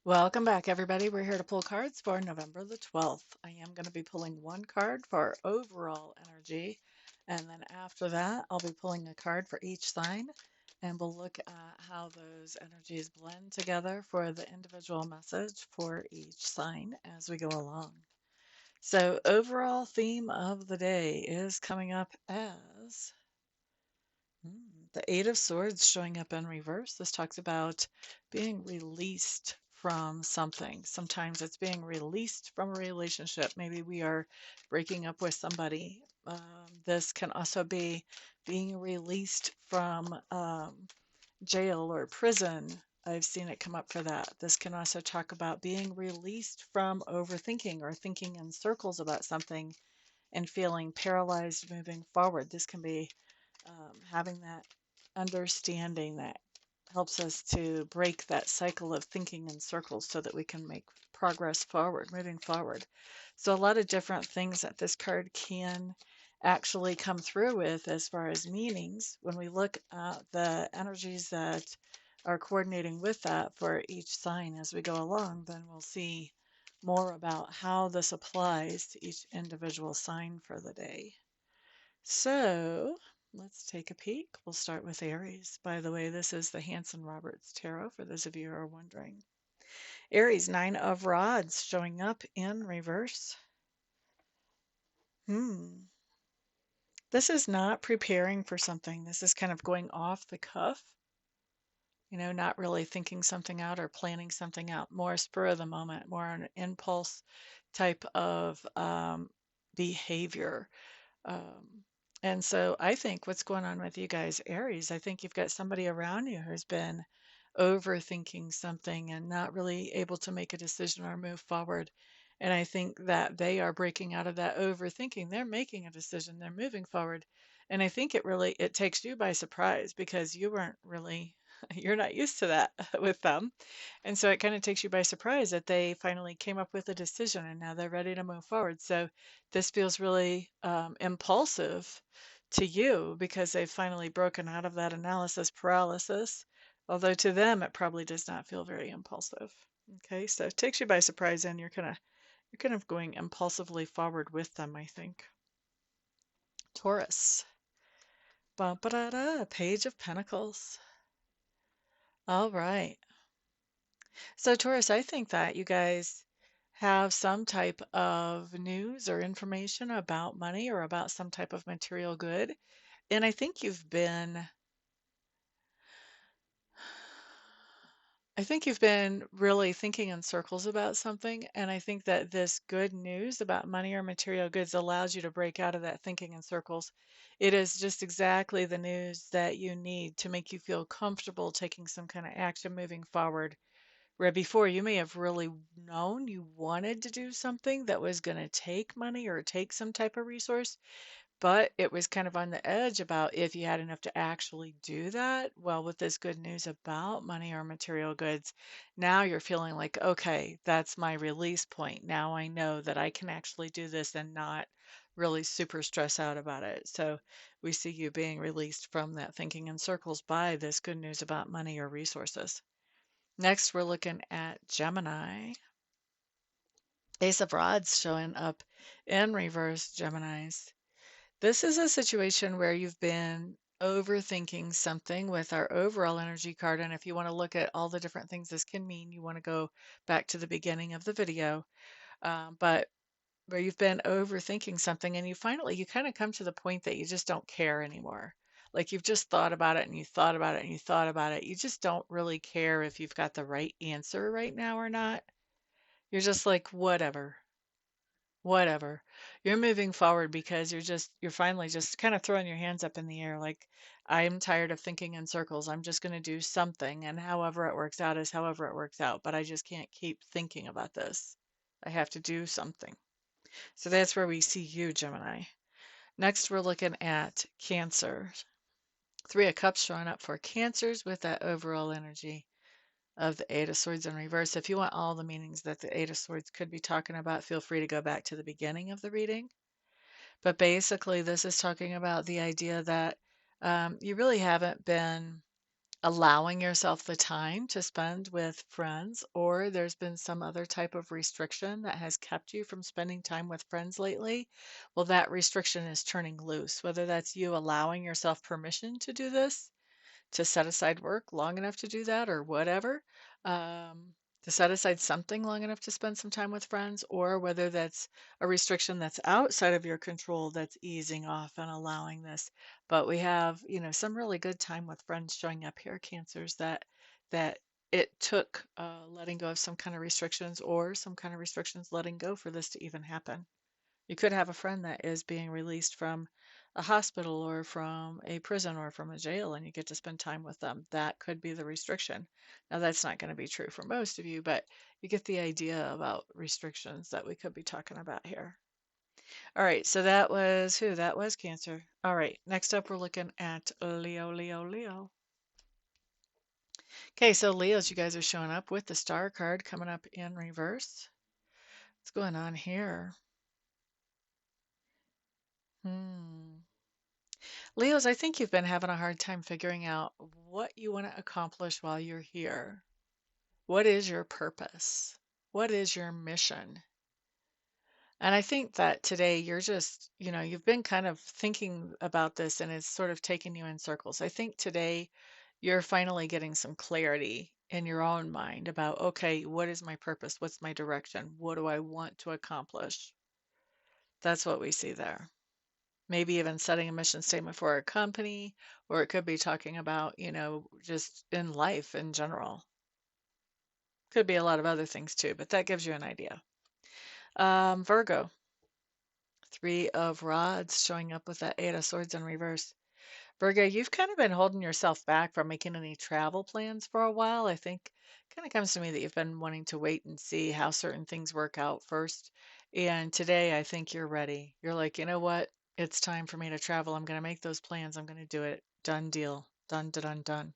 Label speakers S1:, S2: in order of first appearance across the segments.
S1: Welcome back, everybody. We're here to pull cards for November the 12th. I am going to be pulling one card for overall energy, and then after that, I'll be pulling a card for each sign, and we'll look at how those energies blend together for the individual message for each sign as we go along. So, overall theme of the day is coming up as the Eight of Swords showing up in reverse. This talks about being released from something. Sometimes it's being released from a relationship. Maybe we are breaking up with somebody. This can also be being released from jail or prison. I've seen it come up for that. This can also talk about being released from overthinking or thinking in circles about something and feeling paralyzed moving forward. This can be having that understanding that helps us to break that cycle of thinking in circles so that we can make progress forward, moving forward. So, a lot of different things that this card can actually come through with as far as meanings. When we look at the energies that are coordinating with that for each sign as we go along, then we'll see more about how this applies to each individual sign for the day. So let's take a peek. We'll start with Aries. By the way, this is the Hanson Roberts Tarot for those of you who are wondering. Aries, Nine of Rods showing up in reverse. This is not preparing for something. This is kind of going off the cuff, not really thinking something out or planning something out, more spur of the moment, more an impulse type of behavior. Um, and so I think what's going on with you guys, Aries, I think you've got somebody around you who's been overthinking something and not really able to make a decision or move forward. And I think that they are breaking out of that overthinking. They're making a decision, they're moving forward. And I think it takes you by surprise because you weren't really you're not used to that with them. And so it kind of takes you by surprise that they finally came up with a decision and now they're ready to move forward. So this feels really impulsive to you because they've finally broken out of that analysis paralysis. Although to them, it probably does not feel very impulsive. Okay, so it takes you by surprise, and you're kind of going impulsively forward with them, I think. Taurus, ba-ba-da-da, Page of Pentacles. All right. So Taurus, I think that you guys have some type of news or information about money or about some type of material good. And I think you've been really thinking in circles about something, and I think that this good news about money or material goods allows you to break out of that thinking in circles. It is just exactly the news that you need to make you feel comfortable taking some kind of action moving forward. Where before you may have really known you wanted to do something that was going to take money or take some type of resource, but it was kind of on the edge about if you had enough to actually do that. Well, with this good news about money or material goods, now you're feeling like, okay, that's my release point. Now I know that I can actually do this and not really super stress out about it. So we see you being released from that thinking in circles by this good news about money or resources. Next, we're looking at Gemini. Ace of Rods showing up in reverse, Geminis. This is a situation where you've been overthinking something with our overall energy card. And if you want to look at all the different things this can mean, you want to go back to the beginning of the video. But where you've been overthinking something and you kind of come to the point that you just don't care anymore. Like you've just thought about it and you thought about it and you thought about it. You just don't really care if you've got the right answer right now or not. You're just like, whatever. Whatever. You're moving forward because you're finally just kind of throwing your hands up in the air like, I'm tired of thinking in circles. I'm just going to do something, and however it works out is however it works out, but I just can't keep thinking about this. I have to do something. So that's where we see you, Gemini. Next, we're looking at Cancer. Three of Cups showing up for Cancers with that overall energy of the Eight of Swords in reverse. If you want all the meanings that the Eight of Swords could be talking about, feel free to go back to the beginning of the reading. But basically, this is talking about the idea that you really haven't been allowing yourself the time to spend with friends, or there's been some other type of restriction that has kept you from spending time with friends lately, well, that restriction is turning loose, whether that's you allowing yourself permission to do this, to set aside work long enough to do that or whatever, um, to set aside something long enough to spend some time with friends, or whether that's a restriction that's outside of your control that's easing off and allowing this. But we have, some really good time with friends showing up here, cancers, that it took letting go of some kind of restrictions or some kind of restrictions letting go for this to even happen. You could have a friend that is being released from a hospital or from a prison or from a jail, and you get to spend time with them. That could be the restriction. Now, that's not going to be true for most of you, but you get the idea about restrictions that we could be talking about here. All right, so that was who? That was Cancer. All right, next up, we're looking at Leo, Leo, Leo. Okay, so Leos, you guys are showing up with the star card coming up in reverse. What's going on here? Hmm. Leos, I think you've been having a hard time figuring out what you want to accomplish while you're here. What is your purpose? What is your mission? And I think that today you're just, you've been kind of thinking about this and it's sort of taken you in circles. I think today you're finally getting some clarity in your own mind about, okay, what is my purpose? What's my direction? What do I want to accomplish? That's what we see there. Maybe even setting a mission statement for a company, or it could be talking about, just in life in general. Could be a lot of other things too, but that gives you an idea. Virgo, Three of Rods showing up with that Eight of Swords in reverse. Virgo, you've kind of been holding yourself back from making any travel plans for a while. I think it kind of comes to me that you've been wanting to wait and see how certain things work out first. And today I think you're ready. You're like, you know what? It's time for me to travel. I'm going to make those plans. I'm going to do it. Done deal. Done, done, done, done.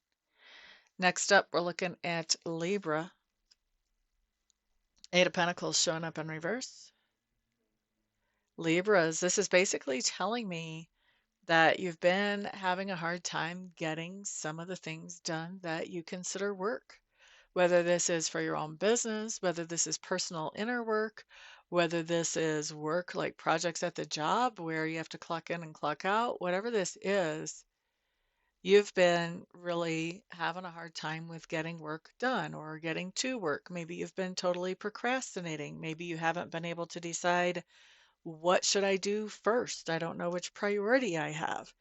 S1: Next up, we're looking at Libra. Eight of Pentacles showing up in reverse. Libras, this is basically telling me that you've been having a hard time getting some of the things done that you consider work, whether this is for your own business, whether this is personal inner work, whether this is work like projects at the job where you have to clock in and clock out, whatever this is, you've been really having a hard time with getting work done or getting to work. Maybe you've been totally procrastinating. Maybe you haven't been able to decide what should I do first? I don't know which priority I have.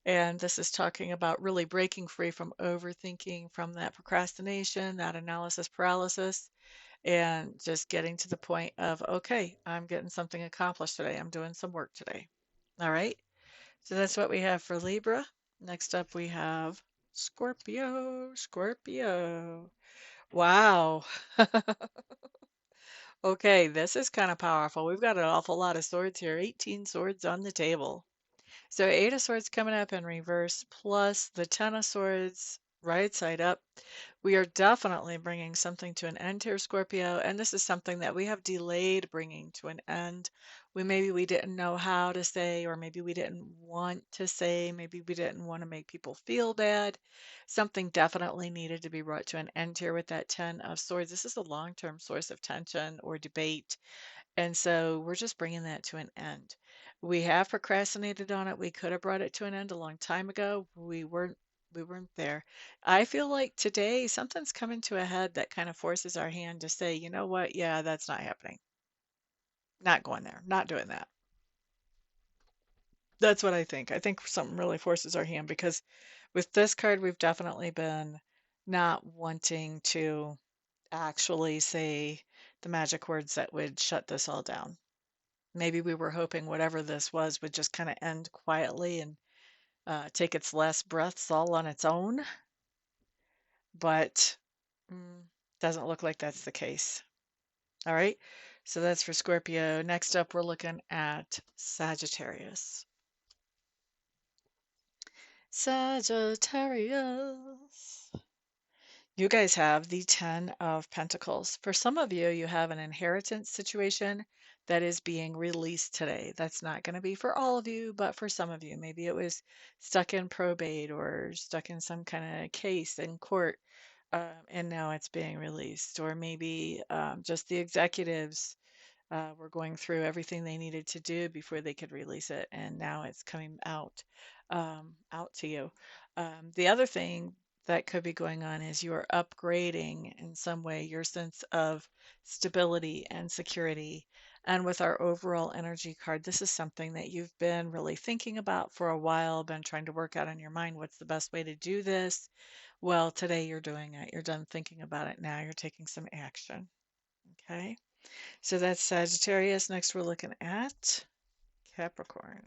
S1: And this is talking about really breaking free from overthinking, from that procrastination, that analysis paralysis, and just getting to the point of, okay, I'm getting something accomplished today. I'm doing some work today. All right. So that's what we have for Libra. Next up, we have Scorpio. Scorpio. Wow. Okay, this is kind of powerful. We've got an awful lot of swords here, 18 swords on the table. So Eight of Swords coming up in reverse, plus the Ten of Swords right side up. We are definitely bringing something to an end here, Scorpio, and this is something that we have delayed bringing to an end. Maybe we didn't know how to say, or maybe we didn't want to say, maybe we didn't want to make people feel bad. Something definitely needed to be brought to an end here with that Ten of Swords. This is a long-term source of tension or debate, and so we're just bringing that to an end. We have procrastinated on it. We could have brought it to an end a long time ago. We weren't there. I feel like today something's coming to a head that kind of forces our hand to say, you know what? Yeah, that's not happening. Not going there. Not doing that. That's what I think. I think something really forces our hand because with this card, we've definitely been not wanting to actually say the magic words that would shut this all down. Maybe we were hoping whatever this was would just kind of end quietly and take its last breaths all on its own, but doesn't look like that's the case. All right, so that's for Scorpio. Next up, we're looking at Sagittarius. Sagittarius. You guys have the 10 of Pentacles. For some of you, you have an inheritance situation that is being released today. That's not going to be for all of you, but for some of you, maybe it was stuck in probate or stuck in some kind of case in court, and now it's being released. Or maybe just the executives were going through everything they needed to do before they could release it, and now it's coming out to you. The other thing that could be going on is you are upgrading in some way your sense of stability and security. And with our overall energy card, this is something that you've been really thinking about for a while, been trying to work out in your mind what's the best way to do this. Well, today you're doing it. You're done thinking about it. Now you're taking some action. Okay. So that's Sagittarius. Next, we're looking at Capricorn.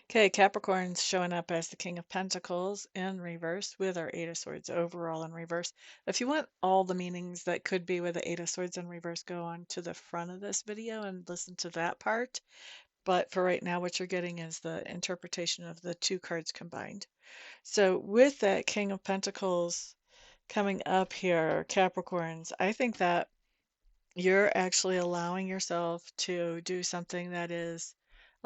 S1: Okay, Capricorn's showing up as the King of Pentacles in reverse with our Eight of Swords overall in reverse. If you want all the meanings that could be with the Eight of Swords in reverse, go on to the front of this video and listen to that part. But for right now, what you're getting is the interpretation of the two cards combined. So with that King of Pentacles coming up here, Capricorns, I think that you're actually allowing yourself to do something that is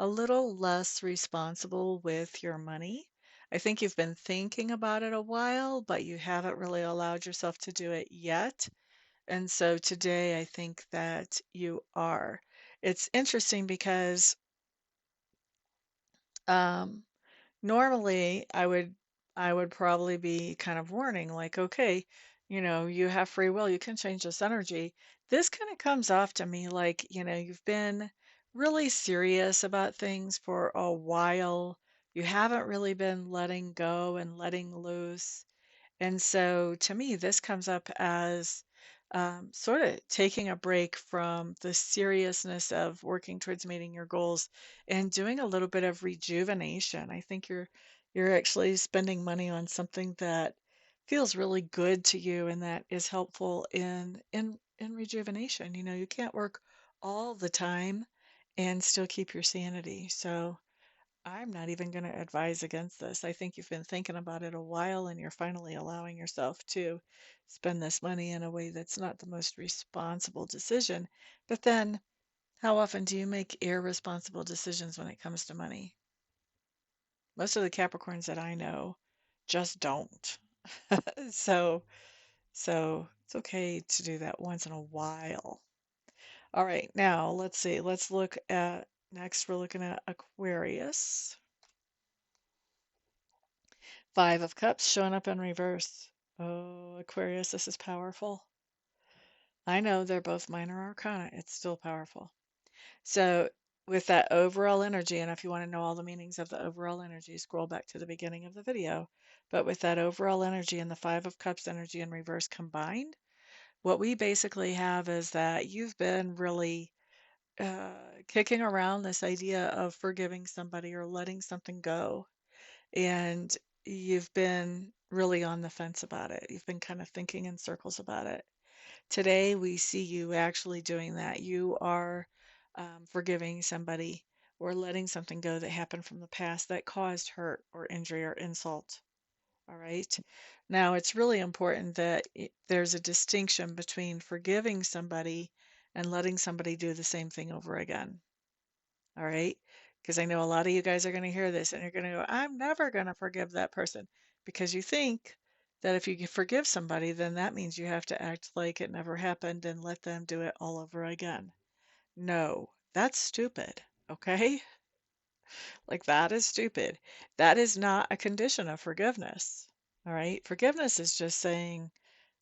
S1: a little less responsible with your money. I think you've been thinking about it a while, but you haven't really allowed yourself to do it yet. And so today I think that you are. It's interesting because um, normally, I would probably be kind of warning, like, okay, you have free will, you can change this energy. This kind of comes off to me like, you've been really serious about things for a while. You haven't really been letting go and letting loose. And so to me, this comes up as sort of taking a break from the seriousness of working towards meeting your goals and doing a little bit of rejuvenation. I think you're actually spending money on something that feels really good to you and that is helpful in rejuvenation. You can't work all the time and still keep your sanity. So I'm not even going to advise against this. I think you've been thinking about it a while and you're finally allowing yourself to spend this money in a way that's not the most responsible decision. But then, how often do you make irresponsible decisions when it comes to money? Most of the Capricorns that I know just don't. So, so it's okay to do that once in a while. All right, now let's see. Let's look at next. We're looking at Aquarius. Five of Cups showing up in reverse. Oh, Aquarius, this is powerful. I know they're both minor arcana. It's still powerful. So, with that overall energy, and if you want to know all the meanings of the overall energy, scroll back to the beginning of the video. But with that overall energy and the Five of Cups energy in reverse combined, what we basically have is that you've been really kicking around this idea of forgiving somebody or letting something go. And you've been really on the fence about it. You've been kind of thinking in circles about it. Today, we see you actually doing that. You are forgiving somebody or letting something go that happened from the past that caused hurt or injury or insult. All right. Now, it's really important that there's a distinction between forgiving somebody and letting somebody do the same thing over again. All right. Because I know a lot of you guys are going to hear this and you're going to go, I'm never going to forgive that person. Because you think that if you forgive somebody, then that means you have to act like it never happened and let them do it all over again. No, that's stupid. Okay. Like that is stupid. That is not a condition of forgiveness. All right. Forgiveness is just saying,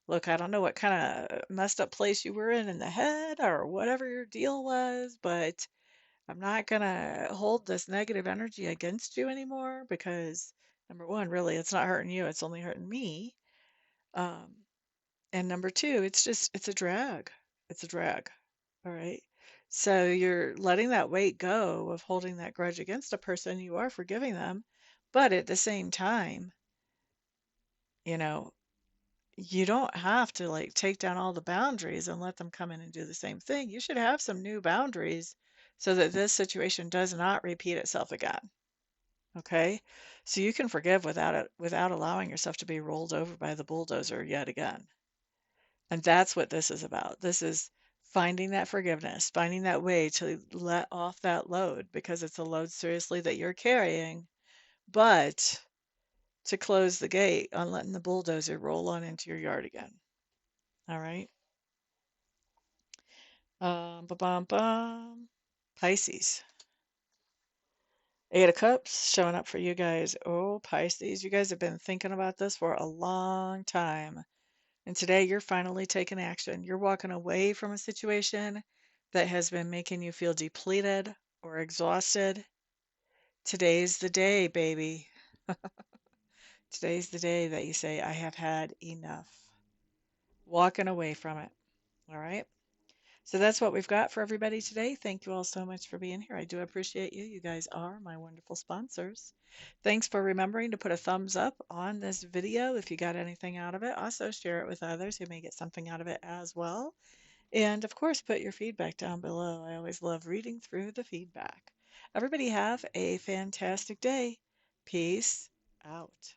S1: look, I don't know what kind of messed up place you were in the head or whatever your deal was, but I'm not gonna hold this negative energy against you anymore because number one, really, it's not hurting you, it's only hurting me. Um, and number two, it's a drag. It's a drag. All right. So you're letting that weight go of holding that grudge against a person, you are forgiving them, but at the same time, you know, you don't have to like take down all the boundaries and let them come in and do the same thing. You should have some new boundaries so that this situation does not repeat itself again. Okay? So you can forgive without allowing yourself to be rolled over by the bulldozer yet again. And that's what this is about. This is finding that forgiveness, finding that way to let off that load because it's a load seriously that you're carrying, but to close the gate on letting the bulldozer roll on into your yard again. All right. Ba-bum-bum. Pisces. Eight of Cups showing up for you guys. Oh, Pisces, you guys have been thinking about this for a long time. And today you're finally taking action. You're walking away from a situation that has been making you feel depleted or exhausted. Today's the day, baby. Today's the day that you say, I have had enough. Walking away from it. All right. So that's what we've got for everybody today. Thank you all so much for being here. I do appreciate you. You guys are my wonderful sponsors. Thanks for remembering to put a thumbs up on this video if you got anything out of it. Also, share it with others who may get something out of it as well. And of course, put your feedback down below. I always love reading through the feedback. Everybody have a fantastic day. Peace out.